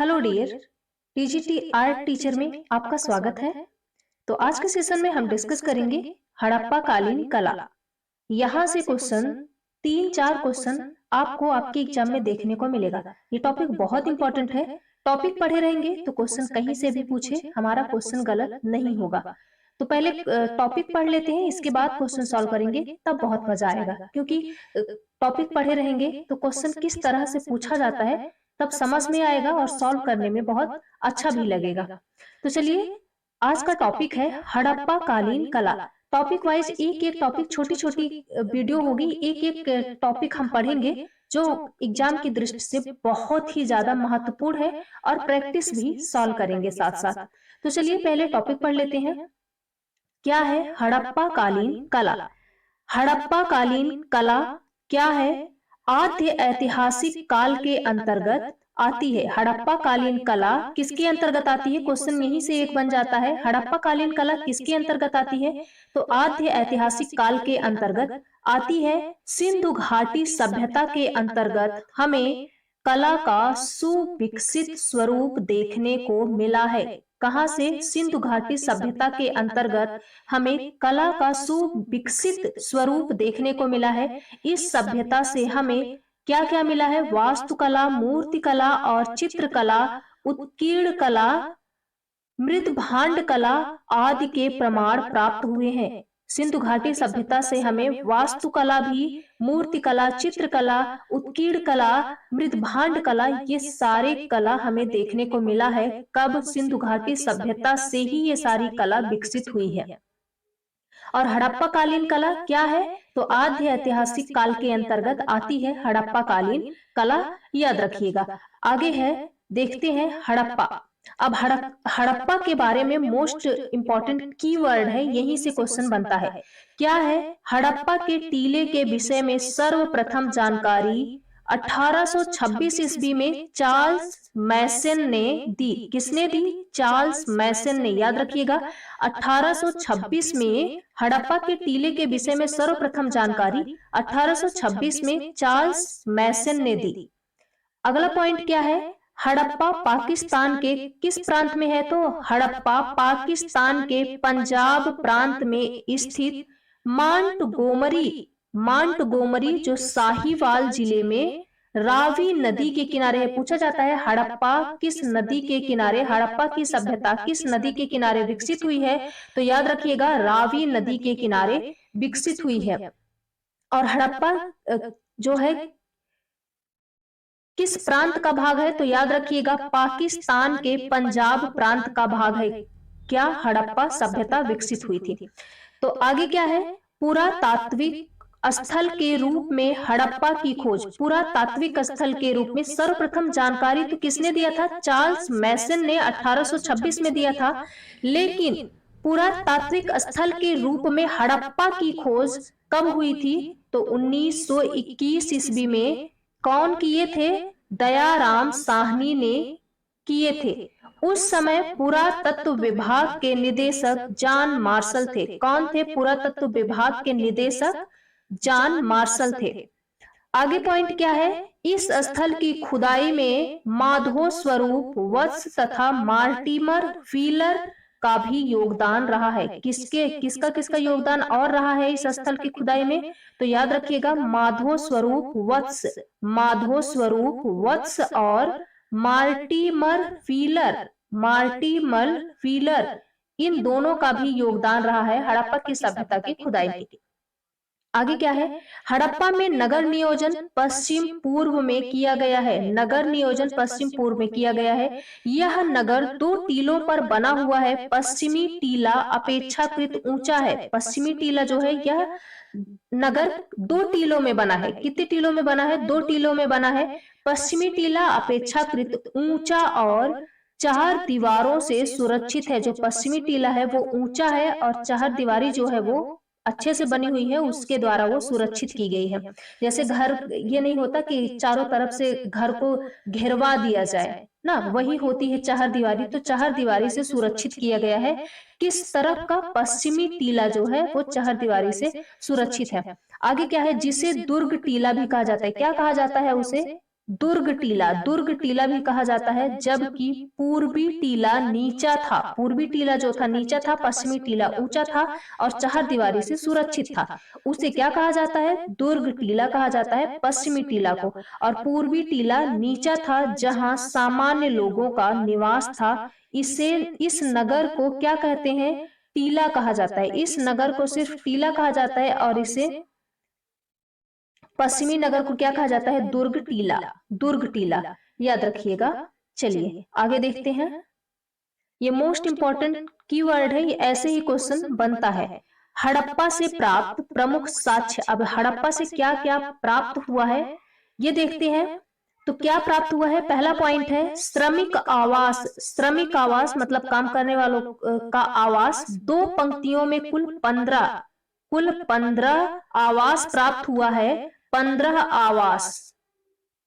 Hello dear. TGT art teacher में आपका स्वागत है। तो आज के सेशन में हम डिस्कस करेंगे हड़प्पा कालीन कला। यहाँ से क्वेश्चन 3-4 क्वेश्चन आपको आपके एग्जाम में देखने को मिलेगा। ये टॉपिक बहुत इंपॉर्टेंट है। टॉपिक पढ़े रहेंगे तो क्वेश्चन कहीं से भी पूछे हमारा क्वेश्चन गलत नहीं होगा। तो पहले टॉपिक पढ़ लेते हैं, इसके बाद क्वेश्चन सॉल्व करेंगे, तब बहुत मजा आएगा। क्योंकि टॉपिक पढ़े रहेंगे तो क्वेश्चन किस तरह से पूछा जाता है तब समझ में आएगा और सॉल्व करने में बहुत अच्छा भी लगेगा। तो चलिए, आज का टॉपिक है हड़प्पा कालीन कला। टॉपिक वाइज एक एक टॉपिक, छोटी छोटी वीडियो होगी, एक एक टॉपिक हम पढ़ेंगे जो एग्जाम की दृष्टि से बहुत ही ज्यादा महत्वपूर्ण है, और प्रैक्टिस भी सॉल्व करेंगे साथ साथ। तो चलिए पहले टॉपिक पढ़ लेते हैं। क्या है हड़प्पा कालीन कला? हड़प्पा कालीन कला क्या है? आद्य ऐतिहासिक काल के अंतर्गत आती है। हड़प्पा कालीन कला किसके अंतर्गत आती है? क्वेश्चन यहीं से एक बन जाता है, हड़प्पा कालीन कला किसके अंतर्गत आती है? तो आद्य ऐतिहासिक काल के अंतर्गत आती है। सिंधु घाटी सभ्यता के अंतर्गत हमें कला का सुविकसित स्वरूप देखने को मिला है। कहां से? सिंधु घाटी सभ्यता के अंतर्गत हमें कला का सुविकसित स्वरूप देखने को मिला है। इस सभ्यता से हमें क्या क्या मिला है? वास्तुकला, मूर्तिकला और चित्रकला, उत्कीर्ण कला, मृद भांड कला आदि के प्रमाण प्राप्त हुए हैं। सिंधु घाटी सभ्यता से हमें वास्तुकला भी, मूर्तिकला, चित्रकला, उत्कीर्ण कला, मृद भांड कला, ये सारे कला हमें देखने को मिला है। कब? सिंधु घाटी सभ्यता से ही ये सारी कला विकसित हुई है। और हड़प्पा कालीन कला क्या है? तो आद्य ऐतिहासिक काल के अंतर्गत आती है हड़प्पा कालीन कला, याद रखिएगा। आगे है, देखते हैं हड़प्पा। अब हड़प्पा के बारे में मोस्ट इंपॉर्टेंट कीवर्ड है, यहीं से क्वेश्चन बनता है। क्या है? हड़प्पा के टीले के विषय में सर्वप्रथम जानकारी 1826 ईस्वी में चार्ल्स मैसन ने दी। किसने दी? चार्ल्स मैसन ने, याद रखिएगा। 1826 में हड़प्पा के टीले के विषय में सर्वप्रथम जानकारी 1826 में चार्ल्स मैसन ने दी। अगला पॉइंट क्या है? हड़प्पा पाकिस्तान के किस प्रांत में है? तो हड़प्पा पाकिस्तान के पंजाब प्रांत में स्थित मांटगोमरी जो साहिवाल जिले में रावी नदी के किनारे है। पूछा जाता है हड़प्पा किस नदी के किनारे, हड़प्पा की सभ्यता किस नदी के किनारे विकसित हुई है? तो याद रखिएगा, रावी नदी के किनारे विकसित हुई है। और हड़प्पा जो है किस प्रांत का भाग है? तो याद रखिएगा, पाकिस्तान के पंजाब प्रांत का भाग है। क्या? हड़प्पा सभ्यता विकसित हुई थी। तो आगे क्या है? पुरातात्विक स्थल के रूप में हड़प्पा की खोज। पुरातात्विक स्थल के रूप में सर्वप्रथम जानकारी तो किसने दिया था? चार्ल्स मैसन ने 1826 में दिया था। लेकिन पुरातात्विक स्थल के रूप में हड़प्पा की खोज कब हुई थी? तो 1921 ईस्वी में। कौन किए थे? दयाराम साहनी ने किए थे। उस समय पुरातत्व विभाग के निदेशक जॉन मार्शल थे। कौन थे? पुरातत्व विभाग के निदेशक जॉन मार्शल थे। आगे पॉइंट क्या है? इस स्थल की खुदाई में माधो स्वरूप वत्स तथा मार्टिमर व्हीलर का भी योगदान रहा है। किसका किसका योगदान और रहा है इस स्थल की खुदाई में? तो याद रखिएगा, माधो स्वरूप वत्स और मार्टिमर व्हीलर, इन दोनों का भी योगदान रहा है हड़प्पा की सभ्यता की खुदाई में। आगे क्या है? हड़प्पा में नगर नियोजन पश्चिम पूर्व में किया गया है। नगर नियोजन पश्चिम पूर्व में किया गया है। यह नगर 2 टीलों पर बना हुआ है। पश्चिमी टीला अपेक्षाकृत ऊंचा है। पश्चिमी टीला जो है, यह नगर 2 टीलों में बना है। कितने टीलों में बना है? 2 टीलों में बना है। पश्चिमी टीला अपेक्षाकृत ऊंचा और चार दीवारों से सुरक्षित है। जो पश्चिमी टीला है वो ऊंचा है और चार दीवारी जो है वो अच्छे से बनी हुई है, उसके द्वारा वो सुरक्षित की गई है। जैसे घर, ये नहीं होता कि चारों तरफ से घर को घेरवा दिया जाए ना, वही होती है चार दीवारी। तो चार दीवारी से सुरक्षित किया गया है। किस तरफ का? पश्चिमी टीला जो है वो चार दीवारी से सुरक्षित है। आगे क्या है? जिसे दुर्ग टीला भी कहा जाता है। क्या कहा जाता है उसे? दुर्ग टीला, दुर्ग टीला भी कहा जाता है, जबकि पूर्वी टीला नीचा था। पूर्वी टीला जो था नीचा था, पश्चिमी टीला ऊंचा था और चार दीवारी से सुरक्षित था। उसे क्या कहा जाता है? दुर्ग टीला कहा जाता है पश्चिमी टीला को। और पूर्वी टीला नीचा था जहां सामान्य लोगों का निवास था। इसे, इस नगर को क्या कहते हैं? टीला कहा जाता है। इस नगर को सिर्फ टीला कहा जाता है और इसे पश्चिमी नगर को क्या कहा जाता है? दुर्ग टीला। दुर्ग टीला याद रखिएगा। चलिए आगे देखते हैं। ये मोस्ट इंपॉर्टेंट कीवर्ड है, ये ऐसे ही क्वेश्चन बनता है। हड़प्पा से प्राप्त प्रमुख साक्ष्य। अब हड़प्पा से क्या क्या प्राप्त हुआ है ये देखते हैं। तो क्या प्राप्त हुआ है? पहला पॉइंट है श्रमिक आवास। श्रमिक आवास मतलब काम करने वालों का आवास। 2 पंक्तियों में कुल 15 आवास प्राप्त हुआ है। 15 आवास,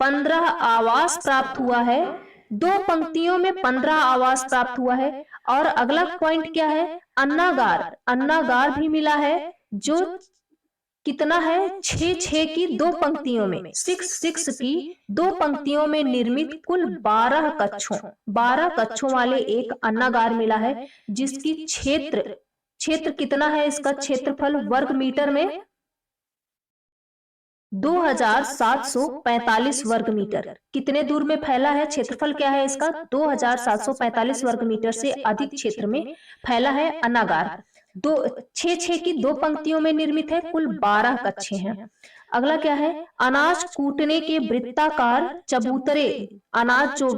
15 आवास प्राप्त हुआ है। 2 पंक्तियों में 15 आवास प्राप्त हुआ है। और अगला पॉइंट क्या है? अन्नागार। अन्नागार भी मिला है, जो कितना है? 6 की 2 पंक्तियों में, 6 की 2 पंक्तियों में निर्मित कुल 12 कक्षों, 12 कक्षों वाले एक अन्नागार मिला है, जिसकी क्षेत्र कितना है? इसका क्षेत्रफल वर्ग मीटर में 2745 वर्ग मीटर। कितने दूर में फैला है? क्षेत्रफल क्या है इसका? 2745 वर्ग मीटर से अधिक क्षेत्र में फैला है अन्नागार। 6 की 2 पंक्तियों में निर्मित है, कुल 12 कक्षे हैं। अगला क्या है? अनाज कूटने के वृत्ताकार चबूतरे। अनाज जो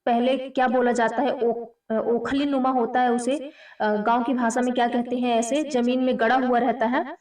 पहले क्या बोला जाता है? ओखली नुमा होता है, उसे गांव की भाषा में क्या कहते हैं? ऐसे जमीन में गड़ा हुआ रहता है,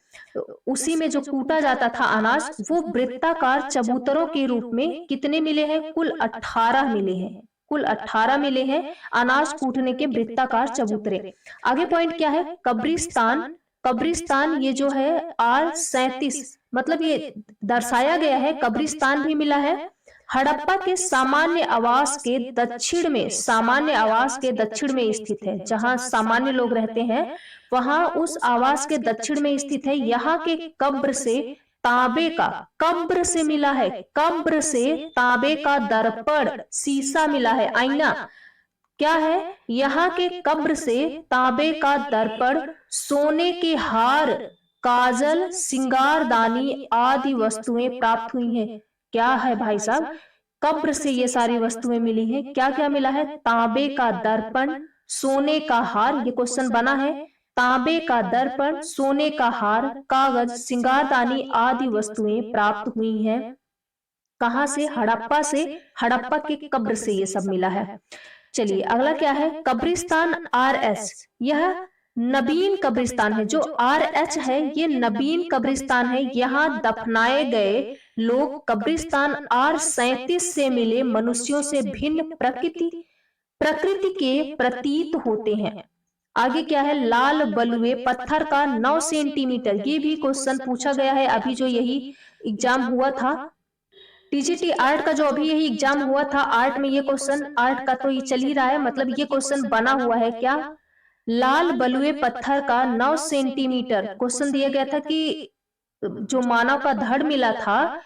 उसी में जो कूटा जाता था अनाज, वो वृत्ताकार चबूतरों के रूप में कितने मिले हैं? कुल 18 मिले हैं। कुल 18 मिले हैं अनाज कूटने के वृत्ताकार चबूतरे। आगे पॉइंट क्या है? कब्रिस्तान। कब्रिस्तान ये जो है R37 मतलब ये दर्शाया गया है, कब्रिस्तान भी मिला है। हड़प्पा के सामान्य आवास के दक्षिण में, सामान्य आवास के दक्षिण में स्थित है, जहां सामान्य लोग रहते हैं वहां उस आवास के दक्षिण में स्थित है। यहाँ के कब्र से तांबे का, कब्र से मिला है, कब्र से तांबे का दर्पण, शीशा मिला है, आईना। क्या है? यहाँ के कब्र से तांबे का दर्पण, सोने के हार, काजल, सिंगारदानी आदि वस्तुएं प्राप्त हुई हैं। क्या है भाई साहब? कब्र से ये सारी वस्तुएं मिली हैं। क्या क्या मिला है? तांबे का दर्पण, सोने का हार, ये क्वेश्चन बना है। तांबे का दर्पण, सोने का हार, कागज, सिंगारदानी आदि वस्तुएं प्राप्त हुई हैं। कहां से? हड़प्पा से। हड़प्पा के कब्र से ये सब मिला है। चलिए अगला क्या है? कब्रिस्तान RS। यह नवीन कब्रिस्तान है। जो RH है ये नवीन कब्रिस्तान है। यहाँ दफनाए गए लोग कब्रिस्तान R37 से मिले मनुष्यों से भिन्न प्रकृति के प्रतीत होते हैं। आगे क्या है? लाल बलुए पत्थर का 9 सेंटीमीटर। ये भी क्वेश्चन पूछा गया है, अभी जो यही एग्जाम हुआ था टीजीटी आर्ट का, जो अभी यही एग्जाम हुआ था आर्ट में, ये क्वेश्चन आर्ट का तो ये चल ही रहा है, मतलब ये क्वेश्चन बना हुआ है। क्या? लाल बलुए पत्थर का 9 सेंटीमीटर क्वेश्चन दिया गया था कि जो मानव का धड़ मिला था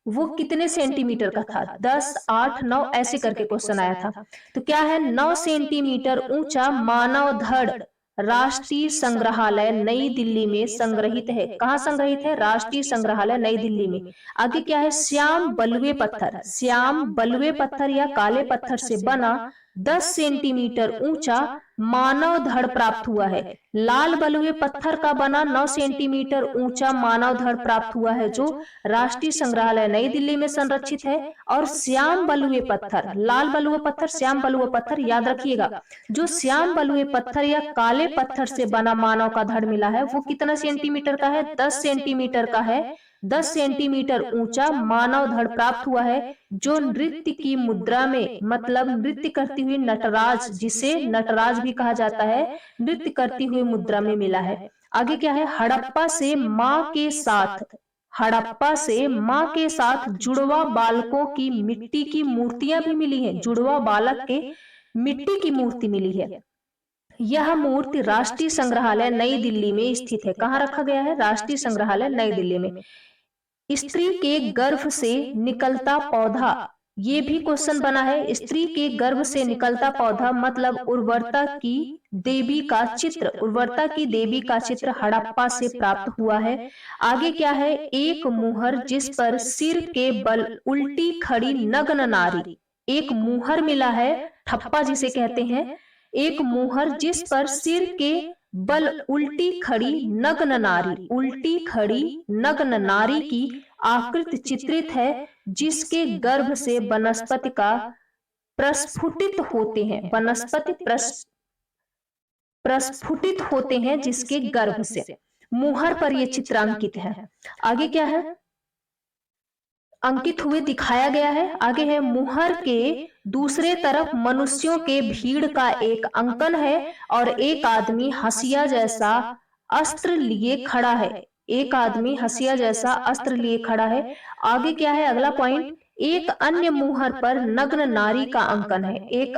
वो कितने सेंटीमीटर का था? 10, 8, 9 ऐसे करके क्वेश्चन आया था। तो क्या है? 9 सेंटीमीटर ऊंचा मानव धड़ राष्ट्रीय संग्रहालय नई दिल्ली में संग्रहित है। कहाँ संग्रहित है? राष्ट्रीय संग्रहालय नई दिल्ली में। आगे क्या है? श्याम बलुए पत्थर। श्याम बलुए पत्थर या काले पत्थर से बना 10 सेंटीमीटर ऊंचा मानव धड़ प्राप्त हुआ है। लाल बलुए पत्थर का बना 9 सेंटीमीटर ऊंचा मानव धड़ प्राप्त हुआ है, जो राष्ट्रीय संग्रहालय नई दिल्ली में संरक्षित है। और श्याम बलुए पत्थर, लाल बलुए पत्थर, श्याम बलुए पत्थर, याद रखिएगा। जो श्याम बलुए पत्थर या काले पत्थर से बना मानव का धड़ मिला है वो कितना सेंटीमीटर का है? 10 सेंटीमीटर का है। 10 सेंटीमीटर ऊंचा मानव धड़ प्राप्त हुआ है, जो नृत्य की मुद्रा में, मतलब नृत्य करती हुई नटराज, जिसे नटराज भी कहा जाता है, नृत्य करती हुई मुद्रा में मिला है। आगे क्या है? हड़प्पा से मां के साथ, हड़प्पा से मां के साथ जुड़वा बालकों की मिट्टी की मूर्तियां भी मिली हैं। जुड़वा बालक के मिट्टी की मूर्ति मिली है। यह मूर्ति राष्ट्रीय संग्रहालय नई दिल्ली में स्थित है। कहाँ रखा गया है? राष्ट्रीय संग्रहालय नई दिल्ली में। स्त्री के गर्भ से निकलता पौधा, ये भी क्वेश्चन बना है। स्त्री के गर्भ से निकलता पौधा मतलब उर्वरता की देवी का चित्र, उर्वरता की देवी का चित्र हड़प्पा से प्राप्त हुआ है। आगे क्या है, एक मुहर जिस पर सिर के बल उल्टी खड़ी नग्न नारी, एक मुहर मिला है, ठप्पा जिसे कहते हैं, एक मुहर जिस पर सिर के बल उल्टी खड़ी नग्न नारी, उल्टी खड़ी नग्न नारी की आकृति चित्रित है, जिसके गर्भ से वनस्पति का प्रस्फुटित होते हैं, वनस्पति प्रस्फुटित होते हैं जिसके गर्भ से। मुहर पर यह चित्रांकित है। आगे क्या है, अंकित हुए दिखाया गया है। आगे है, मुहर के दूसरे तरफ मनुष्यों के भीड़ का एक अंकन है और एक आदमी हंसिया जैसा अस्त्र लिए खड़ा है, एक आदमी हंसिया जैसा अस्त्र लिए खड़ा है। आगे क्या है, अगला पॉइंट, एक अन्य मुहर पर नग्न नारी का अंकन है, एक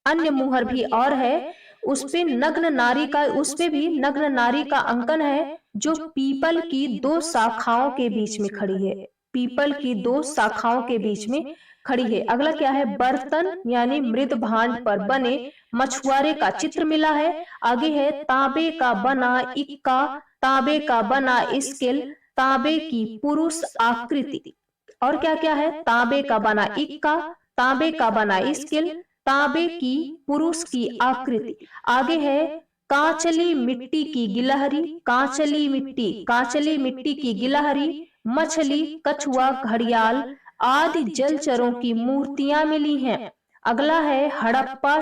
अन्य मुहर भी और है, उसपे नग्न नारी का, उसपे भी नग्न नारी का अंकन है, जो पीपल की दो शाखाओं के बीच में खड़ी है, पीपल की दो शाखाओं के बीच में खड़ी है। अगला क्या है, बर्तन यानी मृद भांड पर बने मछुआरे का चित्र मिला है। आगे है, तांबे का बना इक्का, तांबे का बना स्केल, तांबे की पुरुष आकृति। और क्या क्या है, तांबे का बना इक्का, तांबे का बना स्केल, तांबे की पुरुष की आकृति। आगे है, कांचली मिट्टी की गिलहरी, कांचली मिट्टी, कांचली मिट्टी की गिलहरी, मछली, कछुआ, घड़ियाल आदि जलचरों की मूर्तियां मिली हैं। अगला है, हड़प्पा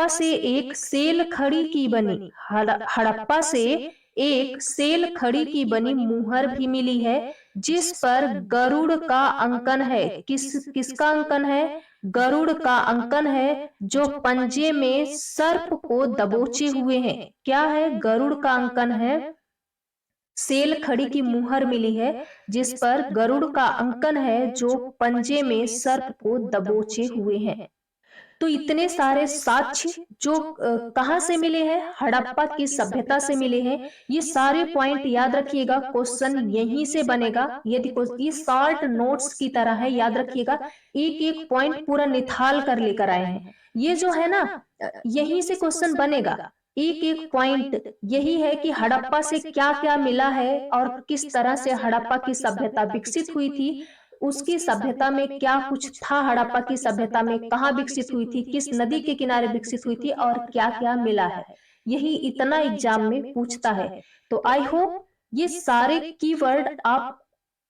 से एक सेल खड़ी की बनी, हड़प्पा से एक सेल खड़ी की बनी मुहर भी मिली है, जिस पर गरुड़ का अंकन है। किसका अंकन है, गरुड़ का अंकन है, जो पंजे में सर्प को दबोचे हुए हैं। क्या है, गरुड़ का अंकन है, सेल खड़ी की मुहर मिली है, जिस पर गरुड़ का अंकन है, जो पंजे में सर्प को दबोचे हुए हैं। तो इतने सारे साक्ष्य जो कहां से मिले हैं, हड़प्पा की सभ्यता से मिले हैं। ये सारे पॉइंट याद रखिएगा, क्वेश्चन यहीं से बनेगा। यदि ये शॉर्ट नोट्स की तरह है, याद रखिएगा, एक एक पॉइंट पूरा निथाल कर लेकर आए हैं। ये जो है ना, यहीं से क्वेश्चन बनेगा, एक एक पॉइंट यही है कि हड़प्पा से क्या क्या मिला है और किस तरह से हड़प्पा की सभ्यता विकसित हुई थी, उसकी सभ्यता में क्या कुछ था, हड़प्पा की सभ्यता में कहाँ विकसित हुई थी, किस नदी के किनारे विकसित हुई थी और क्या क्या मिला है। यही इतना एग्जाम में पूछता है। तो आई होप ये सारे कीवर्ड आप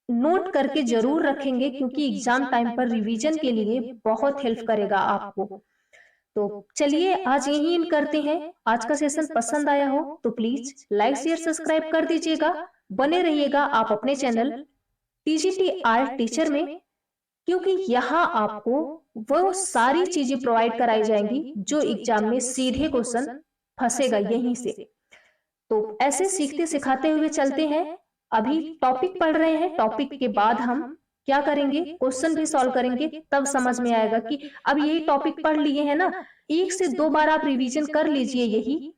नोट करके जरूर रखेंगे, क्योंकि एग्जाम टाइम पर रिवीजन के लिए बहुत हेल्प करेगा आपको। तो चलिए आज यही इन करते हैं। आज का सेशन पसंद आया हो तो प्लीज लाइक शेयर सब्सक्राइब कर दीजिएगा। बने रहिएगा आप अपने चैनल टीजीटी आर्ट टीचर में, क्योंकि यहाँ आपको वो सारी चीजें प्रोवाइड कराई जाएंगी जो एग्जाम में सीधे क्वेश्चन फंसेगा यहीं से। तो ऐसे सीखते सिखाते हुए चलते हैं। अभी टॉपिक पढ़ रहे हैं, टॉपिक के बाद हम क्या करेंगे, क्वेश्चन भी सॉल्व करेंगे, तब समझ में आएगा कि अब यही टॉपिक पढ़ लिए हैं ना, एक से दो बार आप रिवीजन कर लीजिए, यही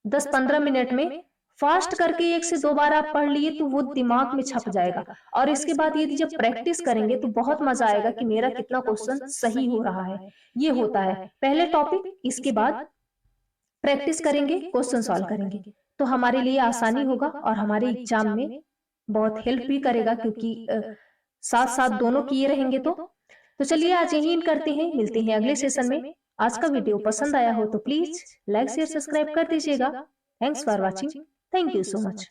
10-15 मिनट में फास्ट करके एक से दो बार आप पढ़ लिए तो वो दिमाग में छप जाएगा। और इसके बाद यदि जब प्रैक्टिस करेंगे तो बहुत मजा आएगा कि मेरा कितना क्वेश्चन सही हो रहा है। ये होता है पहले टॉपिक, इसके बाद प्रैक्टिस करेंगे, क्वेश्चन सॉल्व करेंगे, तो हमारे लिए आसानी होगा और हमारे एग्जाम में बहुत हेल्प भी करेगा, क्योंकि साथ साथ दोनों किए रहेंगे। तो चलिए आज यही करते हैं, मिलते हैं अगले सेशन में। आज का वीडियो पसंद आया हो तो प्लीज लाइक शेयर सब्सक्राइब कर दीजिएगा। Thanks for watching. Thank you so much.